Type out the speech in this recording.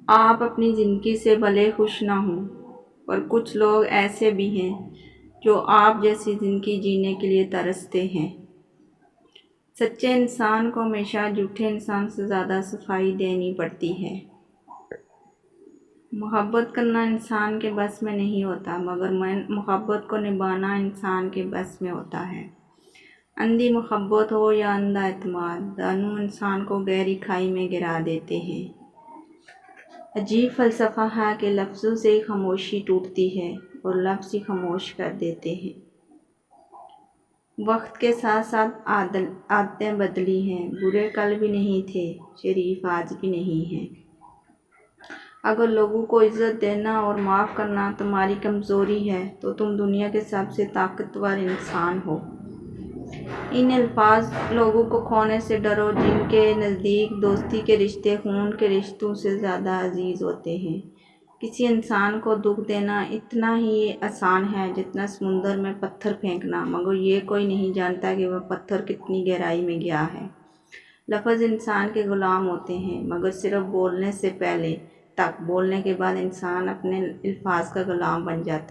آپ اپنی زندگی سے بھلے خوش نہ ہوں، پر کچھ لوگ ایسے بھی ہیں جو آپ جیسی زندگی جینے کے لیے ترستے ہیں۔ سچے انسان کو ہمیشہ جھوٹے انسان سے زیادہ صفائی دینی پڑتی ہے۔ محبت کرنا انسان کے بس میں نہیں ہوتا، مگر محبت کو نبھانا انسان کے بس میں ہوتا ہے۔ اندھی محبت ہو یا اندھا اعتماد، دونوں انسان کو گہری کھائی میں گرا دیتے ہیں۔ عجیب فلسفہ ہے کہ لفظوں سے ہی خاموشی ٹوٹتی ہے اور لفظ ہی خاموش کر دیتے ہیں۔ وقت کے ساتھ ساتھ عادتیں بدلی ہیں، برے کل بھی نہیں تھے، شریف آج بھی نہیں ہیں۔ اگر لوگوں کو عزت دینا اور معاف کرنا تمہاری کمزوری ہے تو تم دنیا کے سب سے طاقتور انسان ہو۔ ان الفاظ لوگوں کو کھونے سے ڈرو جن کے نزدیک دوستی کے رشتے خون کے رشتوں سے زیادہ عزیز ہوتے ہیں۔ کسی انسان کو دکھ دینا اتنا ہی آسان ہے جتنا سمندر میں پتھر پھینکنا، مگر یہ کوئی نہیں جانتا کہ وہ پتھر کتنی گہرائی میں گیا ہے۔ لفظ انسان کے غلام ہوتے ہیں، مگر صرف بولنے سے پہلے تک، بولنے کے بعد انسان اپنے الفاظ کا غلام بن جاتا ہے۔